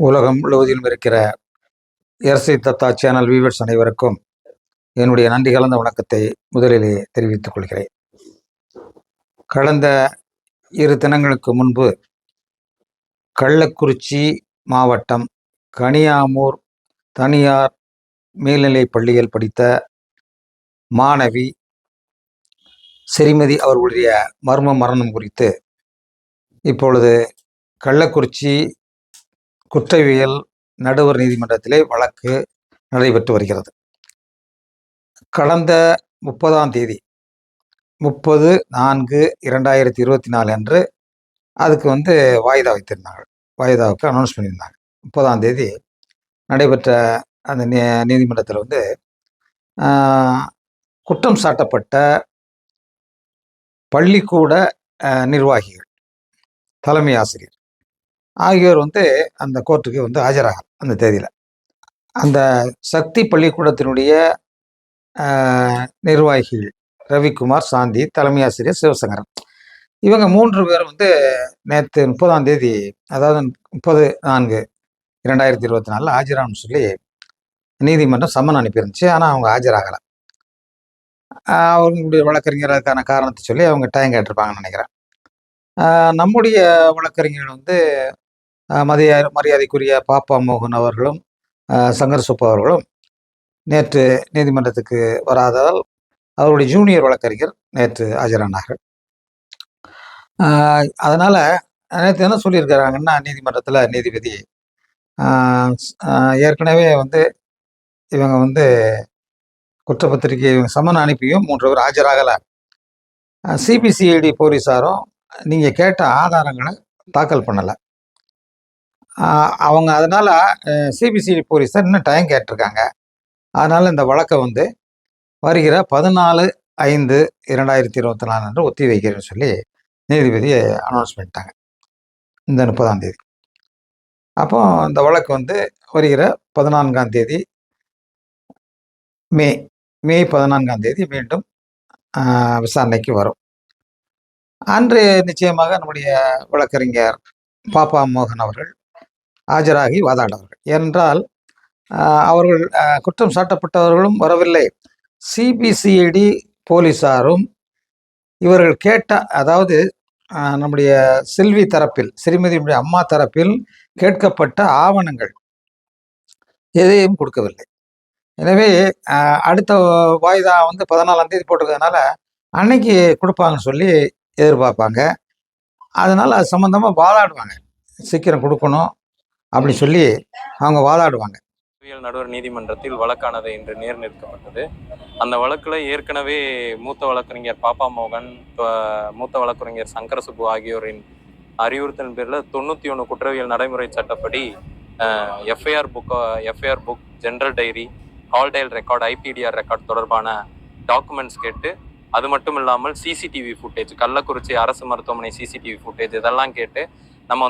உலகம் முழுவதிலும் இருக்கிற எர்சி தத்தா சேனல் வியூவர்ஸ் அனைவருக்கும் என்னுடைய நன்றி கலந்த வணக்கத்தை முதலிலே தெரிவித்துக் கொள்கிறேன். கடந்த 2 தினங்களுக்கு முன்பு கள்ளக்குறிச்சி மாவட்டம் கனியாமூர் தனியார் மேல்நிலைப் பள்ளியில் படித்த மாணவி ஸ்ரீமதி அவர்களுடைய மர்ம மரணம் குறித்து இப்பொழுது கள்ளக்குறிச்சி குற்றவியல் நடுவர் நீதிமன்றத்திலே வழக்கு நடைபெற்று வருகிறது. கடந்த 30ஆம் தேதி 30/4/2024 அன்று அதுக்கு வாய்தா வைத்திருந்தாங்க. வாய்தாவுக்கு அனௌன்ஸ் பண்ணியிருந்தாங்க. 30ஆம் தேதி நடைபெற்ற அந்த நீதிமன்றத்தில் குற்றம் சாட்டப்பட்ட பள்ளிக்கூட நிர்வாகிகள், தலைமை ஆசிரியர் ஆகியோர் அந்த கோர்ட்டுக்கு ஆஜராக அந்த தேதியில் அந்த சக்தி பள்ளிக்கூடத்தினுடைய நிர்வாகிகள் ரவிக்குமார், சாந்தி, தலைமை ஆசிரியர் சிவசங்கரன், இவங்க 3 பேரும் நேற்று 30ஆம் தேதி, அதாவது 30/4/2024 ஆஜராகணும்னு சொல்லி நீதிமன்றம் சம்மன் அனுப்பியிருந்துச்சு. ஆனால் அவங்க ஆஜராகலை. அவங்களுடைய வழக்கறிஞர் அதுக்கான காரணத்தை சொல்லி அவங்க டைம் கேட்டிருப்பாங்கன்னு நினைக்கிறேன். நம்முடைய வழக்கறிஞர்கள் மரியாதைக்குரிய பாப்பா மோகன் அவர்களும் சங்கர் சுப்பு அவர்களும் நேற்று நீதிமன்றத்துக்கு வராததால் அவருடைய ஜூனியர் வழக்கறிஞர் நேற்று ஆஜரானார்கள். அதனால் நேற்று என்ன சொல்லியிருக்கிறாங்கன்னா, நீதிமன்றத்தில் நீதிபதி ஏற்கனவே இவங்க குற்றப்பத்திரிகை சம்மன் அனுப்பியும் 3 பேர் ஆஜராகலை. சிபிசிஐடி போலீஸாரும் நீங்கள் கேட்ட ஆதாரங்களை தாக்கல் பண்ணலை. அவங்க அதனால் சிபிசிஐடி போலீஸார் இன்னும் டைம் கேட்டிருக்காங்க. அதனால் இந்த வழக்கை வருகிற 14/5/2024 அன்று ஒத்தி வைக்கிறேன்னு சொல்லி நீதிபதி அனௌன்ஸ் பண்ணிட்டாங்க இந்த 30ஆம் தேதி. அப்போ இந்த வழக்கு வருகிற 14ஆம் தேதி மே 14ஆம் தேதி மீண்டும் விசாரணைக்கு வரும். அன்று நிச்சயமாக நம்முடைய வழக்கறிஞர் பாப்பா மோகன் அவர்கள் ஆஜராகி வாதாடுவார்கள். ஏனென்றால் அவர்கள் குற்றம் சாட்டப்பட்டவர்களும் வரவில்லை. சிபிசிஐடி போலீஸாரும் இவர்கள் கேட்ட, அதாவது நம்முடைய செல்வி தரப்பில், ஸ்ரீமதியுடைய அம்மா தரப்பில் கேட்கப்பட்ட ஆவணங்கள் எதையும் கொடுக்கவில்லை. எனவே அடுத்த வாய்தா 14ஆம் தேதி போட்டிருக்கிறதுனால அன்னைக்கு கொடுப்பாங்கன்னு சொல்லி எதிர்பார்ப்பாங்க. அதனால் அது சம்மந்தமாக வாதாடுவாங்க. சீக்கிரம் கொடுக்கணும் அப்படி சொல்லி அவங்க வாதாடுவாங்க. நடுவர் நீதிமன்றத்தில் வழக்கானது இன்று நேர் நிற்கப்பட்டது. அந்த வழக்கில் ஏற்கனவே மூத்த வழக்கறிஞர் பாப்பா மோகன், மூத்த வழக்கறிஞர் சங்கர் சுப்பு ஆகியோரின் அறிவுறுத்தலின் பேரில் 91 குற்றவியல் நடைமுறை சட்டப்படி FIR book, general diary, call dial record, IPDR record தொடர்பான டாக்குமெண்ட்ஸ் கேட்டு, அது மட்டும் இல்லாமல் சிசிடிவி ஃபுட்டேஜ், கள்ளக்குறிச்சி அரசு மருத்துவமனை சிசிடிவி ஃபுட்டேஜ் இதெல்லாம் கேட்டு நம்ம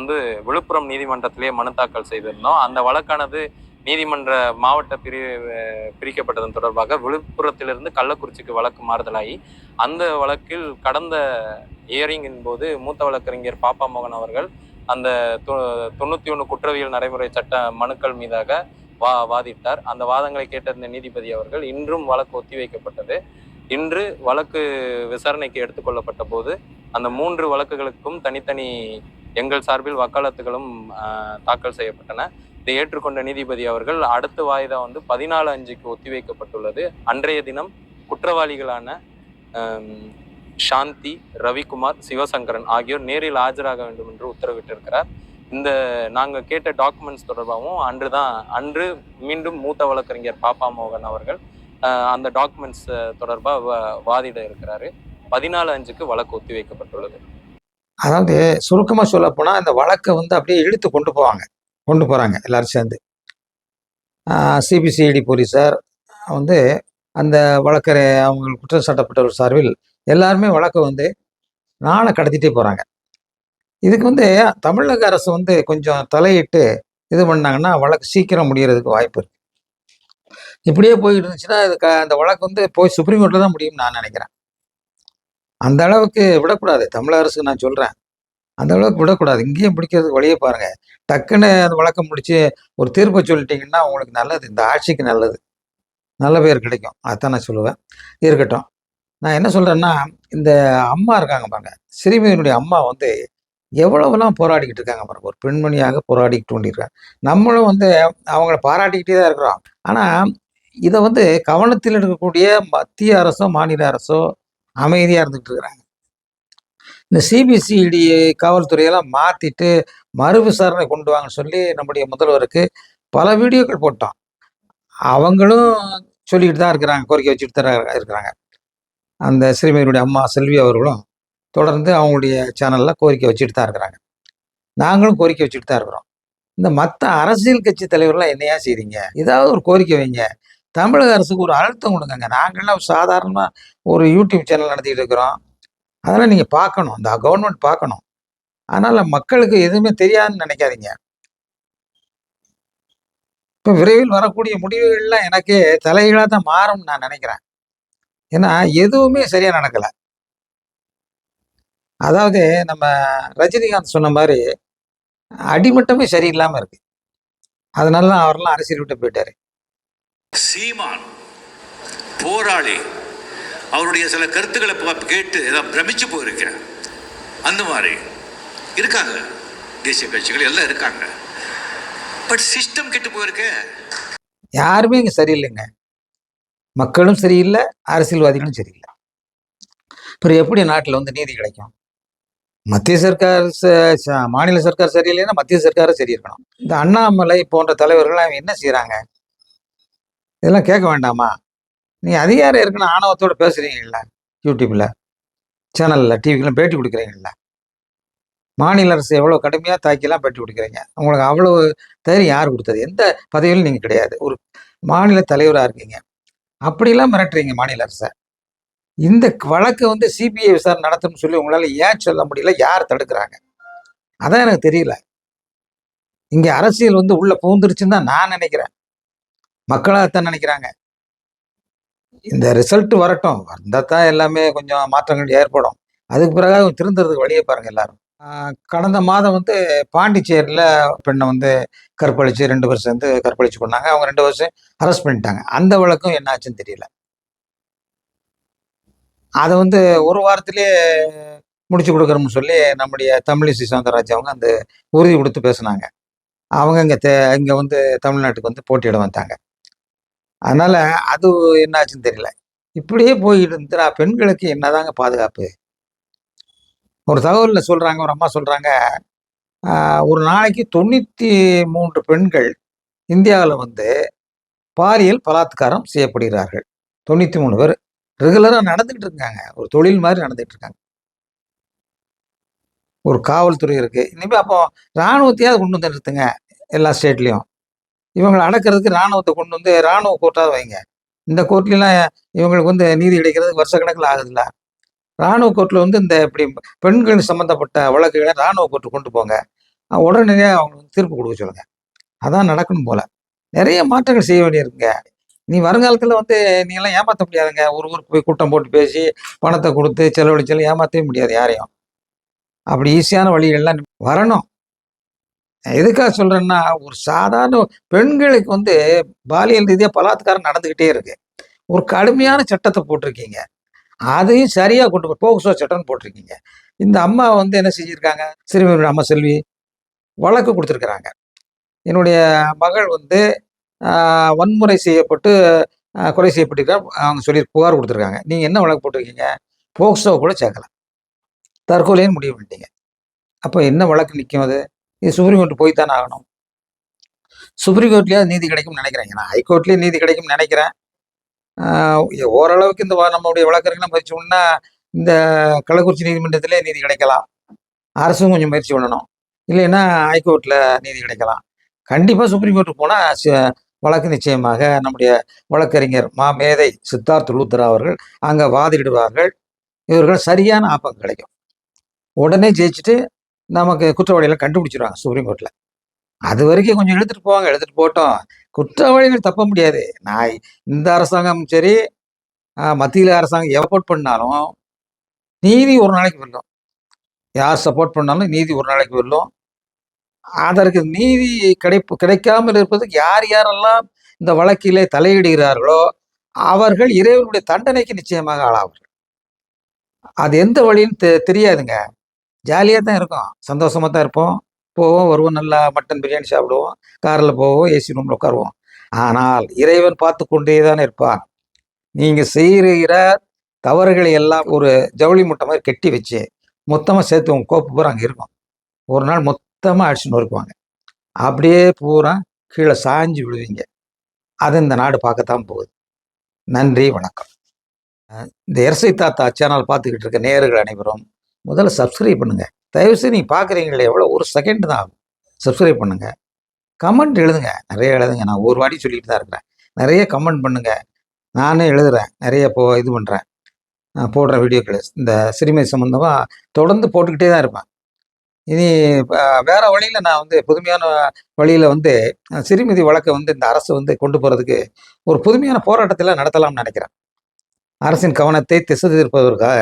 விழுப்புரம் நீதிமன்றத்திலேயே மனு தாக்கல் செய்திருந்தோம். அந்த வழக்கானது நீதிமன்ற மாவட்ட பிரிக்கப்பட்டதன் தொடர்பாக விழுப்புரத்திலிருந்து கள்ளக்குறிச்சிக்கு வழக்கு மாறுதலாகி, அந்த வழக்கில் கடந்த ஹியரிங்கின் போது மூத்த வழக்கறிஞர் பாப்பா மோகன் அவர்கள் அந்த 91 குற்றவியல் நடைமுறை சட்ட மனுக்கள் மீதாக வாதிட்டார். அந்த வாதங்களை கேட்டிருந்த நீதிபதி அவர்கள் இன்றும் வழக்கு ஒத்திவைக்கப்பட்டது. இன்று வழக்கு விசாரணைக்கு எடுத்துக்கொள்ளப்பட்ட போது அந்த 3 வழக்குகளுக்கும் தனித்தனி எங்கள் சார்பில் வக்காலத்துகளும் தாக்கல் செய்யப்பட்டன. இதை ஏற்றுக்கொண்ட நீதிபதி அவர்கள் அடுத்த வாய்தா 14/5க்கு ஒத்திவைக்கப்பட்டுள்ளது. அன்றைய தினம் குற்றவாளிகளான சாந்தி, ரவிக்குமார், சிவசங்கரன் ஆகியோர் நேரில் ஆஜராக வேண்டும் என்று உத்தரவிட்டிருக்கிறார். இந்த நாங்கள் கேட்ட டாக்குமெண்ட்ஸ் தொடர்பாகவும் அன்று மீண்டும் மூத்த வழக்கறிஞர் பாப்பா மோகன் அவர்கள் அந்த டாக்குமெண்ட்ஸ் தொடர்பாக வாதிட இருக்கிறாரு. 14/5க்கு வழக்கு ஒத்தி வைக்கப்பட்டுள்ளது. அதாவது சுருக்கமாக சொல்ல போனால் இந்த வழக்கை அப்படியே இழுத்து கொண்டு போகிறாங்க எல்லாரும் சேர்ந்து. சிபிசிஐடி போலீஸார் அந்த வழக்கரை அவங்க குற்றம் சாட்டப்பட்டவர் சார்பில் எல்லாருமே வழக்கை நாளை கடத்திட்டே போகிறாங்க. இதுக்கு தமிழக அரசு கொஞ்சம் தலையிட்டு இது பண்ணாங்கன்னா வழக்கு சீக்கிரம் முடிகிறதுக்கு வாய்ப்பு இருக்குது. இப்படியே போயிட்டு இருந்துச்சுன்னா அந்த வழக்கு போய் சுப்ரீம் கோர்ட்டில் தான் முடியும்னு நான் நினைக்கிறேன். அந்த அளவுக்கு விடக்கூடாது தமிழக அரசுக்கு நான் சொல்கிறேன். அந்த அளவுக்கு விடக்கூடாது. இங்கேயும் பிடிக்கிறதுக்கு வழிய பாருங்க. டக்குன்னு அந்த வழக்க முடிச்சு ஒரு தீர்ப்ப சொல்லிட்டீங்கன்னா, உங்களுக்கு நல்லது. இந்த ஆட்சிக்கு நல்லது. நல்ல பேர் கிடைக்கும். அதான் நான் சொல்லுவேன். இருக்கட்டும். நான் என்ன சொல்றேன்னா, இந்த அம்மா இருக்காங்க பாருங்க. சிறுமியினுடைய அம்மா வந்து எவ்வளவெல்லாம் போராடிக்கிட்டு இருக்காங்க பாருங்க. ஒரு பெண்மணியாக போராடிக்கிட்டு கொண்டிருக்காங்க. நம்மளும் வந்து அவங்கள பாராட்டிக்கிட்டே தான் இருக்கிறோம். ஆனா, இத வந்து கவனத்தில் எடுக்கக்கூடிய மத்திய அரசோ, மாநில அரசோ அமைதியா இருந்துகிட்டு இருக்கிறாங்க. இந்த சிபிசிஐடி காவல்துறையெல்லாம் மாத்திட்டு, மறு விசாரணை கொண்டு வாங்கன்னு சொல்லி நம்முடைய முதல்வருக்கு பல வீடியோக்கள் போட்டோம். அவங்களும் சொல்லிக்கிட்டு தான் இருக்கிறாங்க. கோரிக்கை வச்சுட்டு தான் இருக்கிறாங்க. அந்த சிறுமியினுடைய அம்மா செல்வி அவர்களும் தொடர்ந்து அவங்களுடைய சேனல்ல கோரிக்கை வச்சுட்டு தான் இருக்கிறாங்க. நாங்களும் கோரிக்கை வச்சுட்டு தான் இருக்கிறோம். இந்த மத்த அரசியல் கட்சி தலைவர்லாம் என்னையா செய்றீங்க? ஏதாவது ஒரு கோரிக்கை வைங்க. தமிழக அரசுக்கு ஒரு அழுத்தம் குடுங்கங்க. நாங்கலாம் சாதாரணமா ஒரு யூடியூப் சேனல் நடத்திட்டு இருக்கிறோம். அதெல்லாம் நீங்க பார்க்கணும். இந்த கவர்மெண்ட் பார்க்கணும். அதனால மக்களுக்கு எதுவுமே தெரியாதுன்னு நினைக்காதீங்க. இப்ப விரைவில் வரக்கூடிய முடிவுகள்லாம் எனக்கு தலைகீழா தான் மாறும்னு நான் நினைக்கிறேன். ஏன்னா, எதுவுமே சரியா நடக்கல. அதாவது நம்ம ரஜினிகாந்த் சொன்ன மாரி, அடிமட்டமே சரியில்லாம இருக்கு. அதனால தான் அவரெல்லாம் அரசியல் விட்டு போயிட்டாரு. சீமான் போராளி அவருடைய சில கருத்துக்களை கேட்டு ஏதாவது பிரமிச்சு போயிருக்கேன். அந்த மாதிரி இருக்காங்க தேசிய கட்சிகள் எல்லாம் இருக்காங்க. பட் சிஸ்டம் கெட்டு போயிருக்க. யாருமே இங்க சரியில்லைங்க. மக்களும் சரியில்ல, அரசியல்வாதிகளும் சரியில்ல. அப்புறம் எப்படி நாட்டுல வந்து நீதி கிடைக்கும்? மத்திய சர்க்கார் மாநில சர்க்கார் சரியில்லைன்னா, மத்திய சர்க்காரும் சரி இருக்கணும். இந்த அண்ணாமலை போன்ற தலைவர்கள்லாம் என்ன செய்றாங்க? இதெல்லாம் கேட்க வேண்டாமா? நீங்க அதிகாரம் இருக்குன்னு ஆணவத்தோட பேசுறீங்கல்ல, யூடியூப்ல, சேனல்ல, டிவிலாம் பேட்டி குடுக்குறீங்கல்ல. மாநில அரசு எவ்வளவு கடுமையா தாக்கிலாம் பேட்டி குடுக்குறீங்க. உங்களுக்கு அவ்வளவு தைரியம் யார் குடுத்தது? எந்த பதவியிலும் நீங்க கிடையாது. ஒரு மாநில தலைவரா இருக்கீங்க. அப்படிலாம் மிரட்டுறீங்க மாநில அரச. இந்த வழக்க வந்து சிபிஐ விசாரணை நடத்தணும்னு சொல்லி உங்களால ஏன் சொல்ல முடியல? யார் தடுக்குறாங்க? அதான் எனக்கு தெரியல. இங்க அரசியல் வந்து உள்ள புகுந்துருச்சுன்னு தான் நான் நினைக்கிறேன். மக்களா அதான் நினைக்கிறாங்க. இந்த ரிசல்ட் வரட்டும். வந்தா தான் எல்லாமே கொஞ்சம் மாற்றங்கள் ஏற்படும். அதுக்கு பிறகு அவங்க திருந்துறதுக்கு வழிய பாருங்க எல்லாரும். கடந்த மாதம் வந்து பாண்டிச்சேரியில பெண்ண வந்து கற்பழிச்சு 2 பேர் சேர்ந்து கற்பழிச்சு கொன்னாங்க. அவங்க 2 வருஷம் அரெஸ்ட் பண்ணிட்டாங்க. அந்த வழக்கும் என்ன ஆச்சுன்னு தெரியல. அத வந்து ஒரு வாரத்திலேயே முடிச்சு குடுக்குறோம்னு சொல்லி நம்முடைய தமிழிசை சவுந்தரராஜன் அவங்க அந்த உறுதி குடுத்து பேசுனாங்க. அவங்க இங்க வந்து தமிழ்நாட்டுக்கு வந்து போட்டியிட வந்தாங்க. அதனால அது என்ன ஆச்சுன்னு தெரியல. இப்படியே போயிட்டு இருந்துச்சுன்னா பெண்களுக்கு என்னதாங்க பாதுகாப்பு? ஒரு தகவல்ல சொல்றாங்க, ஒரு அம்மா சொல்றாங்க, ஒரு நாளைக்கு 93 பெண்கள் இந்தியாவுல வந்து பாலியல் பலாத்காரம் செய்யப்படுகிறார்கள். 93 பேரு. ரெகுலரா நடந்துகிட்டு இருக்காங்க. ஒரு தொழில் மாரி நடந்துட்டு இருக்காங்க. ஒரு காவல்துறை இருக்கு. இனிமே அப்போ ராணுவத்தையாவது கொண்டு வந்து நிறுத்துங்க. எல்லா ஸ்டேட்லயும். இவங்கள அடக்குறதுக்கு ராணுவத்த கொண்டு வந்து ராணுவ கோர்ட்டாவது வைங்க. இந்த கோர்ட்லலாம் இவங்களுக்கு வந்து நீதி கிடைக்கிறதுக்கு வருஷக்கணக்குல ஆகுதுல்ல. ராணுவ கோர்ட்ல வந்து இந்த இப்படி பெண்கள் சம்பந்தப்பட்ட வழக்குகள ராணுவ கோர்ட்டுக்கு கொண்டு போங்க. உடனடியா அவங்களுக்கு தீர்ப்பு குடுக்க சொல்லுங்க. அதான் நடக்கணும் போல. நெறைய மாற்றங்கள் செய்ய வேண்டியிருக்குங்க. நீ வருங்காலத்துல வந்து நீங்கலாம் ஏமாத்த முடியாதுங்க. ஒரு ஊருக்கு போய் கூட்டம் போட்டு பேசி, பணத்த குடுத்து செலவழிச்செல்லாம் ஏமாத்தவே முடியாது யாரையும். அப்படி ஈஸியான வழிகள்லாம் வரணும். எதுக்காக சொல்றேன்னா, ஒரு சாதாரண பெண்களுக்கு வந்து பாலியல் ரீதியா பலாத்காரம் நடந்துகிட்டே இருக்கு. ஒரு கடுமையான சட்டத்த போட்டிருக்கீங்க. அதையும் சரியா கொண்டு போக்சோ சட்டம்னு போட்டிருக்கீங்க. இந்த அம்மா வந்து என்ன செஞ்சிருக்காங்க? சிறுமியோட அம்மா செல்வி வழக்கு குடுத்துருக்கிறாங்க. என்னுடைய மகள் வந்து அ வன்முறை செய்யப்பட்டு கொலை செய்யப்பட்டிருக்கிறார். அவங்க சொல்லி புகார் குடுத்துருக்காங்க. நீங்க என்ன வழக்கு போட்டிருக்கீங்க? போக்சோ கூட சேர்க்கல. தற்கொலைன்னு முடிவு பண்ணிட்டீங்க. அப்ப என்ன வழக்கு நிக்கும் அது? இது சுப்ரீம் கோர்ட் போய் தானே ஆகணும். சுப்ரீம் கோர்ட்லயாவது நீதி கிடைக்கும்னு நினைக்கிறேன். நான் ஹைகோர்ட்லயும் நீதி கிடைக்கும்னு நினைக்கிறேன். ஆ ஓரளவுக்கு இந்த நம்முடைய வழக்கறிஞர்லாம் முயற்சி பண்ணா, இந்த கள்ளக்குறிச்சி நீதிமன்றத்திலே நீதி கிடைக்கலாம். அரசும் கொஞ்சம் முயற்சி பண்ணணும். இல்லைன்னா ஹைகோர்ட்ல நீதி கிடைக்கலாம். கண்டிப்பா சுப்ரீம் கோர்ட்டுக்கு போனா வழக்கு நிச்சயமாக நம்முடைய வழக்கறிஞர் மேதை சித்தார்த் லூத்ரா அவர்கள் அங்க வாதிடுவார்கள். இவர்கள் சரியான ஆப்பம் கிடைக்கும். உடனே ஜெயிச்சுட்டு நமக்கு குற்றவாளிகள கண்டுபிடிச்சுருவாங்க சுப்ரீம் கோர்ட்ல. அதுவரைக்கும் கொஞ்சம் இழுத்துட்டு போவாங்க. இழுத்துட்டு போகட்டும். குற்றவாளிகள் தப்ப முடியாது. நான் இந்த அரசாங்கம் சரி, மத்தியில அரசாங்கம் எஃபோர்ட் பண்ணாலும், நீதி ஒரு நாளைக்கு வெல்லும். யார் சப்போர்ட் பண்ணாலும் நீதி ஒரு நாளைக்கு வெல்லும். அதற்கு நீதி கிடைக்காமல் இருப்பதுக்கு யார் யாரெல்லாம் இந்த வழக்கிலே தலையிடுகிறார்களோ அவர்கள் இறைவனுடைய தண்டனைக்கு நிச்சயமாக ஆளாவார்கள். அது எந்த வழின்னு தெரியாதுங்க. ஜாலியாக தான் இருக்கும், சந்தோஷமாக தான் இருப்போம், போவோம் வருவோம், நல்லா மட்டன் பிரியாணி சாப்பிடுவோம், காரில் போவோம், ஏசி ரூமில் உட்காருவோம். ஆனால் இறைவன் பார்த்து கொண்டே தான் இருப்பான். நீங்கள் செய்கிற தவறுகளை எல்லாம் ஒரு ஜவுளி மூட்டை மாதிரி கட்டி வச்சு மொத்தமாக சேர்த்து உங்கள் கோப்பு பூரா அங்கே இருக்கும். ஒரு நாள் மொத்தமாக அடிச்சு நொறுக்குவாங்க. அப்படியே பூரா கீழே சாஞ்சு விழுவீங்க. அது இந்த நாடு பார்க்கத்தான் போகுது. நன்றி, வணக்கம். இந்த எர்சை தாத்தா சேனல் பார்த்துக்கிட்டு இருக்க நேயர்கள் அனைவரும் முதல்ல சப்ஸ்கிரைப் பண்ணுங்க. தயவுசெய்து நீங்கள் பார்க்குறீங்களே, எவ்வளோ ஒரு செகண்ட் தான் ஆகும். சப்ஸ்கிரைப் பண்ணுங்க, கமெண்ட் எழுதுங்க, நிறைய எழுதுங்க. நான் ஒரு வாட்டி சொல்லிட்டு தான் இருக்கிறேன். நிறைய கமெண்ட் பண்ணுங்க, நானே எழுதுறேன், நிறைய இது பண்ணுறேன், நான் போடுற வீடியோக்கள் இந்த சிறுமை சம்மந்தமாக தொடர்ந்து போட்டுக்கிட்டே தான் இருப்பேன். இனி வேற வழியில் நான் புதுமையான வழியில் சிறுமிதி வழக்கை இந்த அரசு கொண்டு போகிறதுக்கு ஒரு புதுமையான போராட்டத்தில் நடத்தலாம்னு நினைக்கிறேன். அரசின் கவனத்தை திசை திருப்பதற்காக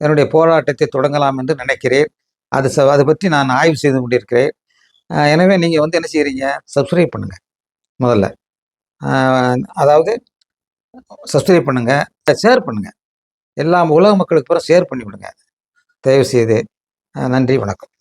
என்னுடைய போராட்டத்தை தொடங்கலாம் என்று நினைக்கிறேன். அதை பற்றி நான் ஆய்வு செய்து கொண்டிருக்கிறேன். எனவே நீங்கள் என்ன செய்கிறீங்க, சப்ஸ்கிரைப் பண்ணுங்கள் முதல்ல. அதாவது சப்ஸ்கிரைப் பண்ணுங்கள், ஷேர் பண்ணுங்கள், எல்லா உலக மக்களுக்கு பூரா ஷேர் பண்ணி விடுங்க தயவு செய்து. நன்றி, வணக்கம்.